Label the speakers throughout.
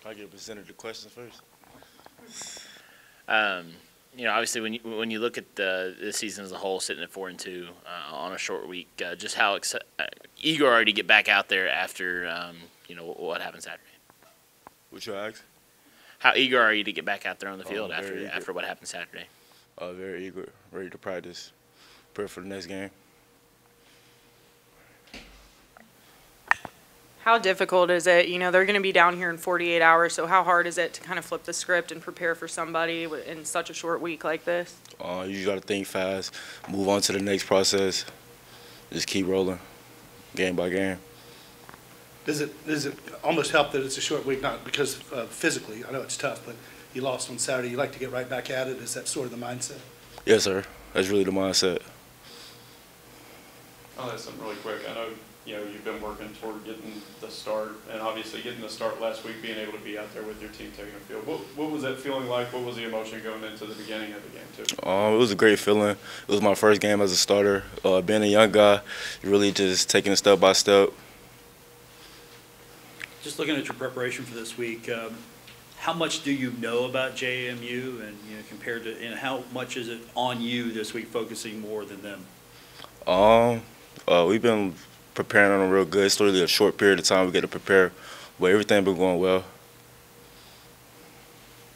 Speaker 1: I get presented the questions first.
Speaker 2: Obviously, when you look at the season as a whole, sitting at 4-2 on a short week, just how eager are you to get back out there after what happened Saturday?
Speaker 1: What you ask?
Speaker 2: How eager are you to get back out there on the field
Speaker 1: Very eager.
Speaker 2: after what happened Saturday?
Speaker 1: Very eager, ready to practice, prepare for the next game.
Speaker 3: How difficult is it? They're going to be down here in 48 hours, so how hard is it to kind of flip the script and prepare for somebody in such a short week like this?
Speaker 1: You just got to think fast, move on to the next process, just keep rolling, game by game.
Speaker 4: Does it almost help that it's a short week, not because physically, I know it's tough, but you lost on Saturday, you like to get right back at it? Is that sort of the mindset?
Speaker 1: Yes, sir. That's really the mindset.
Speaker 5: Oh, that's something really quick. I know, you've been working toward getting the start, and obviously getting the start last week, being able to be out there with your team taking the field. What was that feeling like? What was the emotion going into the beginning of the game, too?
Speaker 1: It was a great feeling. It was my first game as a starter. Being a young guy, really just taking it step by step.
Speaker 6: Just looking at your preparation for this week, how much do you know about JMU, and compared to, and how much is it on you this week, focusing more than them?
Speaker 1: We've been preparing on them real good. It's literally a short period of time we get to prepare, but everything been going well.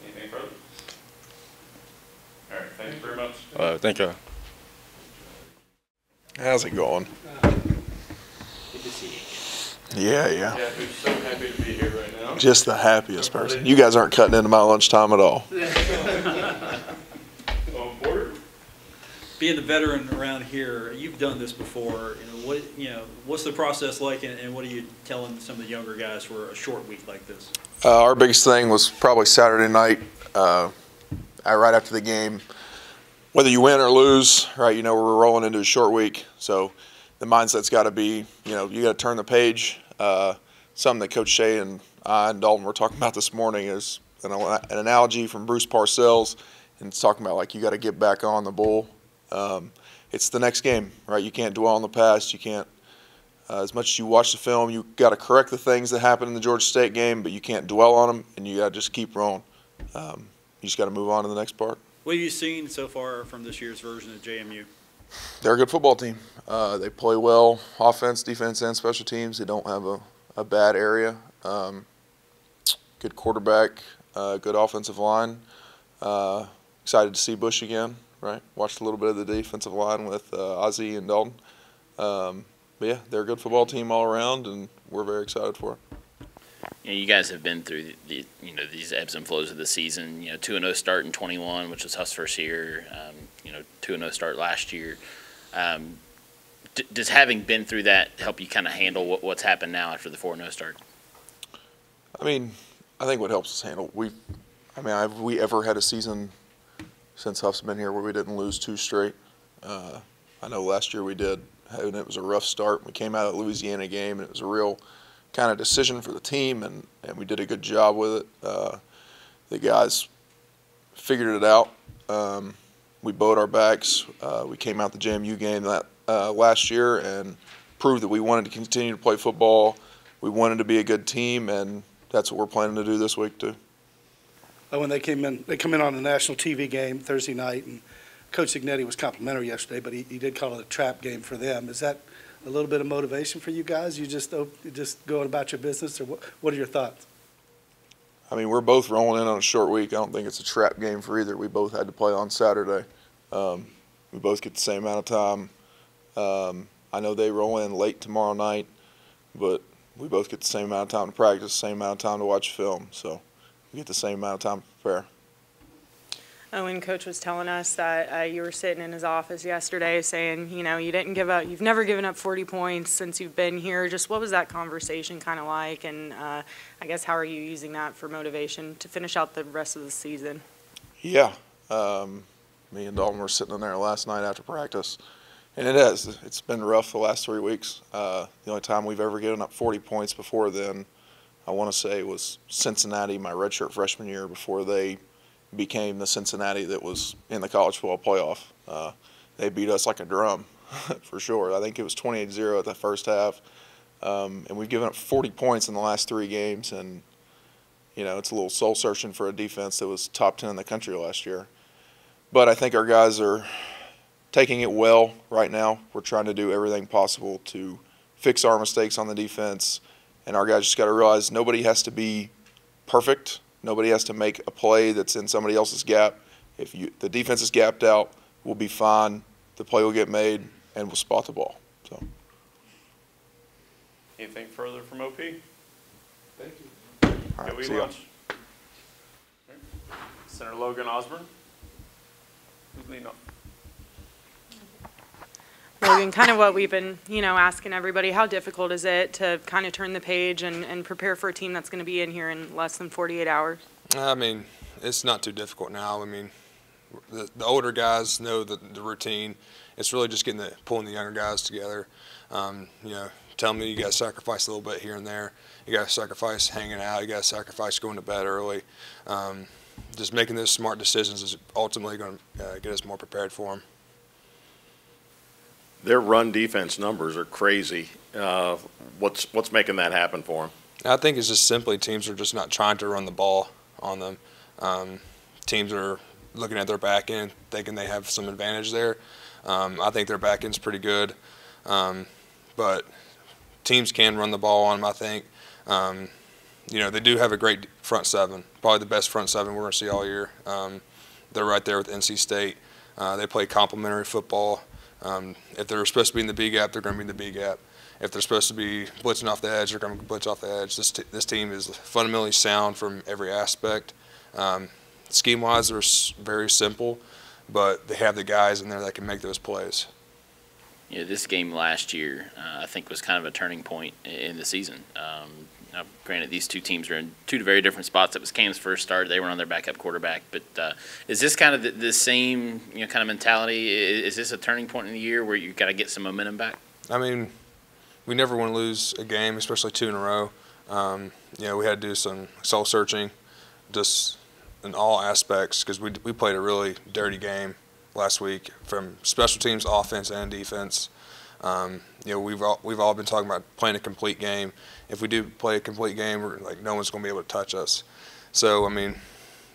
Speaker 5: Anything further? All right, thank you very much.
Speaker 1: Thank y'all.
Speaker 7: How's it going?
Speaker 2: Good to see you.
Speaker 7: Yeah.
Speaker 5: Yeah, who's so happy to be here right now.
Speaker 7: Just the happiest person. You guys aren't cutting into my lunchtime at all.
Speaker 5: Porter?
Speaker 6: Being the veteran around here, you've done this before. What's the process like, and what are you telling some of the younger guys for a short week like this?
Speaker 7: Our biggest thing was probably Saturday night, right after the game. Whether you win or lose, right? We're rolling into a short week, so the mindset's got to be, you got to turn the page. Something that Coach Shea and I and Dalton were talking about this morning is an analogy from Bruce Parcells, and it's talking about like you got to get back on the bull. It's the next game, right? You can't dwell on the past. You can't, as much as you watch the film, you got to correct the things that happened in the Georgia State game, but you can't dwell on them, and you got to just keep rolling. You just got to move on to the next part.
Speaker 6: What have you seen so far from this year's version of JMU?
Speaker 7: They're a good football team. They play well, offense, defense, and special teams. They don't have a bad area. Good quarterback, good offensive line. Excited to see Bush again, right? Watched a little bit of the defensive line with Ozzie and Dalton. But yeah, they're a good football team all around, and we're very excited for it.
Speaker 2: You guys have been through these ebbs and flows of the season. 2-0 start in 21, which was Huff's first year. 2-0 start last year. Does having been through that help you kind of handle what's happened now after the 4-0 start?
Speaker 7: I think what helps us handle have we ever had a season since Huff's been here where we didn't lose 2 straight? I know last year we did, and it was a rough start. We came out of the Louisiana game, and it was a real kind of decision for the team, and we did a good job with it. The guys figured it out. We bowed our backs. We came out the JMU game last year and proved that we wanted to continue to play football. We wanted to be a good team, and that's what we're planning to do this week too.
Speaker 4: When they come in on a national TV game Thursday night, and Coach Signetti was complimentary yesterday, but he did call it a trap game for them. Is that a little bit of motivation for you guys? You just going about your business, or what are your thoughts?
Speaker 7: We're both rolling in on a short week. I don't think it's a trap game for either. We both had to play on Saturday. We both get the same amount of time. I know they roll in late tomorrow night, but we both get the same amount of time to practice, same amount of time to watch film. So we get the same amount of time to prepare.
Speaker 3: When Coach was telling us that you were sitting in his office yesterday saying, you didn't give up, you've never given up 40 points since you've been here. Just what was that conversation kind of like? And I guess how are you using that for motivation to finish out the rest of the season?
Speaker 7: Yeah. Me and Dalton were sitting in there last night after practice, and it's been rough the last 3 weeks. The only time we've ever given up 40 points before then, I want to say, was Cincinnati my redshirt freshman year, before they became the Cincinnati that was in the college football playoff. They beat us like a drum, for sure. I think it was 28-0 at the first half. And we've given up 40 points in the last 3 games. And, it's a little soul searching for a defense that was top 10 in the country last year. But I think our guys are taking it well right now. We're trying to do everything possible to fix our mistakes on the defense, and our guys just got to realize nobody has to be perfect. Nobody has to make a play that's in somebody else's gap. If the defense is gapped out, we'll be fine. The play will get made, and we'll spot the ball. So.
Speaker 5: Anything further from OP?
Speaker 4: Thank you.
Speaker 7: All
Speaker 5: Go
Speaker 7: right,
Speaker 5: eat
Speaker 7: see ya.
Speaker 5: lunch. Senator Logan Osborne. Who's leading off?
Speaker 3: Logan, kind of what we've been, asking everybody, how difficult is it to kind of turn the page and prepare for a team that's going to be in here in less than 48 hours?
Speaker 8: I mean, it's not too difficult now. I mean, the older guys know the routine. It's really just pulling the younger guys together. Telling me you got to sacrifice a little bit here and there. You got to sacrifice hanging out. You got to sacrifice going to bed early. Just making those smart decisions is ultimately going to get us more prepared for them.
Speaker 9: Their run defense numbers are crazy. What's making that happen for them?
Speaker 8: I think it's just simply teams are just not trying to run the ball on them. Teams are looking at their back end, thinking they have some advantage there. I think their back end's pretty good, but teams can run the ball on them, I think. They do have a great front seven, probably the best front seven we're going to see all year. They're right there with NC State. They play complementary football. If they're supposed to be in the B gap, they're going to be in the B gap. If they're supposed to be blitzing off the edge, they're going to blitz off the edge. This team is fundamentally sound from every aspect. Scheme-wise, they're very simple, but they have the guys in there that can make those plays.
Speaker 2: This game last year, I think, was kind of a turning point in the season. Now, granted, these two teams are in two very different spots. It was Cam's first start; they were on their backup quarterback. But is this kind of the same kind of mentality? Is this a turning point in the year where you got to get some momentum back?
Speaker 8: I mean, we never want to lose a game, especially two in a row. We had to do some soul searching, just in all aspects, because we played a really dirty game last week from special teams, offense, and defense. We've all been talking about playing a complete game. If we do play a complete game, no one's going to be able to touch us. So, I mean,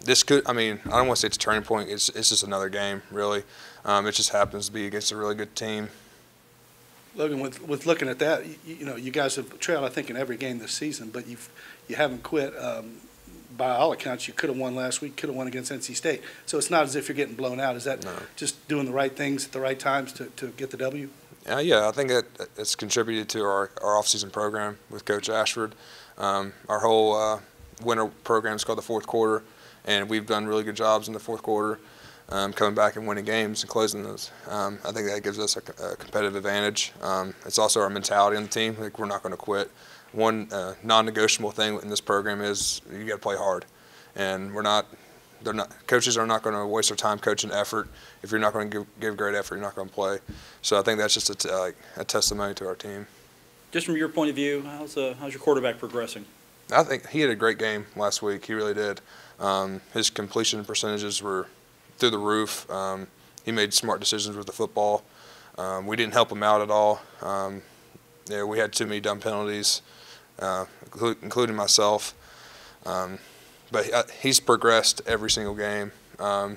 Speaker 8: I don't want to say it's a turning point. It's just another game, really. It just happens to be against a really good team.
Speaker 4: Logan, with looking at that, you guys have trailed, I think, in every game this season, but you haven't quit. By all accounts, you could have won last week, could have won against NC State. So it's not as if you're getting blown out. Is that just doing the right things at the right times to get the W?
Speaker 8: Yeah, I think it's contributed to our off-season program with Coach Ashford. Our whole winter program is called the fourth quarter, and we've done really good jobs in the fourth quarter, coming back and winning games and closing those. I think that gives us a competitive advantage. It's also our mentality on the team. We're not going to quit. One non-negotiable thing in this program is you got to play hard, and coaches are not going to waste their time coaching effort. If you're not going to give great effort, you're not going to play. So I think that's just a testimony to our team.
Speaker 6: Just from your point of view, how's your quarterback progressing?
Speaker 8: I think he had a great game last week. He really did. His completion percentages were through the roof. He made smart decisions with the football. We didn't help him out at all. We had too many dumb penalties, including myself. But he's progressed every single game.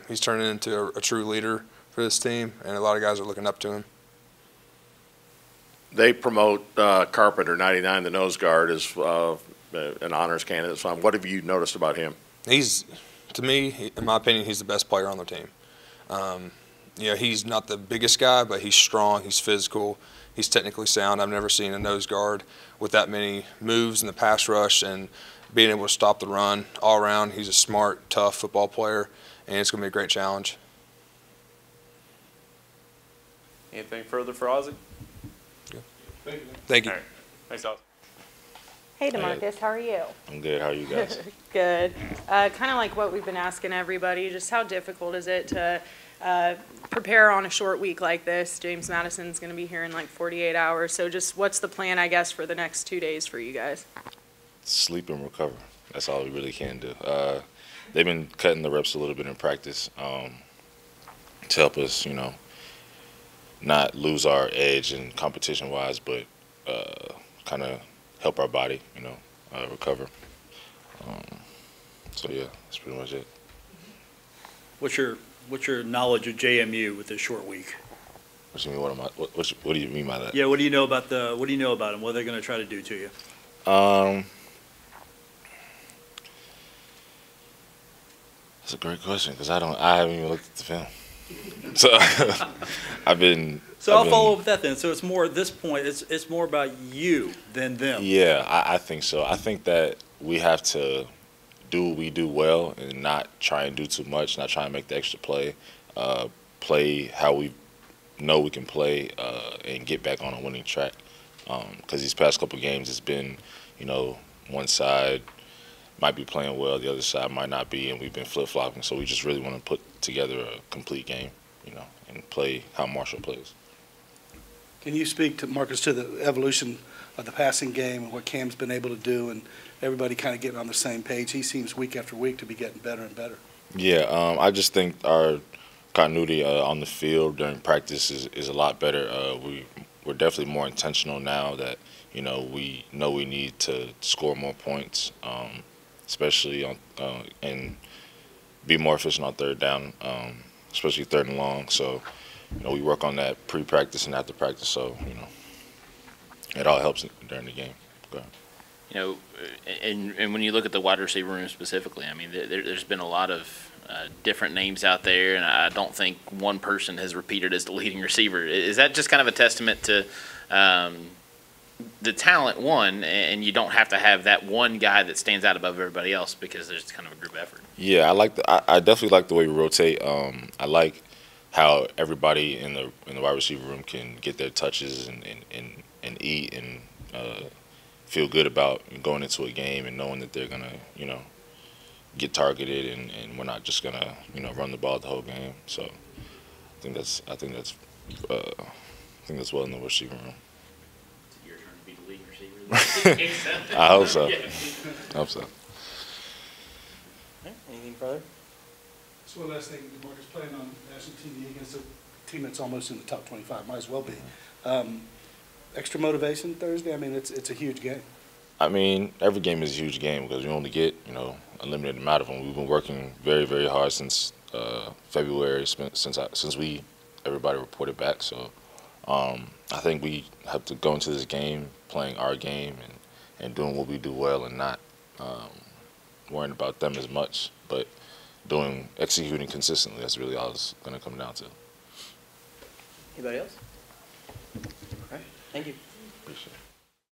Speaker 8: He's turning into a true leader for this team, and a lot of guys are looking up to him.
Speaker 9: They promote Carpenter, 99, the nose guard, as an honors candidate. So what have you noticed about him?
Speaker 8: To me, in my opinion, he's the best player on the team. He's not the biggest guy, but he's strong, he's physical, he's technically sound. I've never seen a nose guard with that many moves in the pass rush and being able to stop the run all around. He's a smart, tough football player, and it's going to be a great challenge.
Speaker 5: Anything further for Ozzie?
Speaker 8: Thank you.
Speaker 5: All right. Thanks, Ozzie.
Speaker 3: Hey, DeMarcus, how are you?
Speaker 1: I'm good. How are you guys?
Speaker 3: Good. Kind of like what we've been asking everybody, just how difficult is it to prepare on a short week like this? James Madison's going to be here in like 48 hours. So just what's the plan, I guess, for the next 2 days for you guys?
Speaker 1: Sleep and recover. That's all we really can do. They've been cutting the reps a little bit in practice to help us, not lose our edge in competition-wise, but kind of help our body, recover. So yeah, that's pretty much it.
Speaker 6: What's your knowledge of JMU with this short week?
Speaker 1: What you mean? What do you mean by that?
Speaker 6: Yeah, what do you know about them? What are they going to try to do to you?
Speaker 1: That's a great question because I haven't even looked at the film. So
Speaker 6: I'll follow up with that then. So it's more at this point. It's more about you than them.
Speaker 1: Yeah, I think so. I think that we have to do what we do well and not try and do too much, not try and make the extra play. Play how we know we can play and get back on a winning track. Because these past couple games, it's been, one side might be playing well, the other side might not be, and we've been flip-flopping. So we just really want to put together a complete game, and play how Marshall plays.
Speaker 4: Can you speak to, Marcus, to the evolution of the passing game and what Cam's been able to do and everybody kind of getting on the same page? He seems week after week to be getting better and better.
Speaker 1: Yeah, I just think our continuity on the field during practice is a lot better. We're definitely more intentional now that, we know we need to score more points, especially on and be more efficient on third down, especially third and long. So, we work on that pre-practice and after practice. So, it all helps during the game. Go ahead.
Speaker 2: And when you look at the wide receiver room specifically, I mean, there's been a lot of different names out there, and I don't think one person has repeated as the leading receiver. Is that just kind of a testament to the talent, one, and you don't have to have that one guy that stands out above everybody else because there's kind of a group effort?
Speaker 1: Yeah, I definitely like the way we rotate. I like how everybody in the wide receiver room can get their touches and eat and feel good about going into a game and knowing that they're gonna get targeted and we're not just gonna run the ball the whole game. So I think that's well in the receiver room.
Speaker 2: It's your turn to be the leading receiver.
Speaker 1: I hope so.
Speaker 2: Yeah.
Speaker 1: I hope so.
Speaker 2: Anything further?
Speaker 4: Just one last thing, Marcus, playing on national TV against a team that's almost in the top 25, might as well be. Extra motivation Thursday? I mean, it's a huge game.
Speaker 1: I mean, every game is a huge game because we only get, a limited amount of them. We've been working very, very hard since February, since everybody reported back. So I think we have to go into this game playing our game and doing what we do well and not worrying about them as much, but executing consistently. That's really all it's going to come down to.
Speaker 10: Anybody else? All right. Thank you.
Speaker 1: Appreciate it.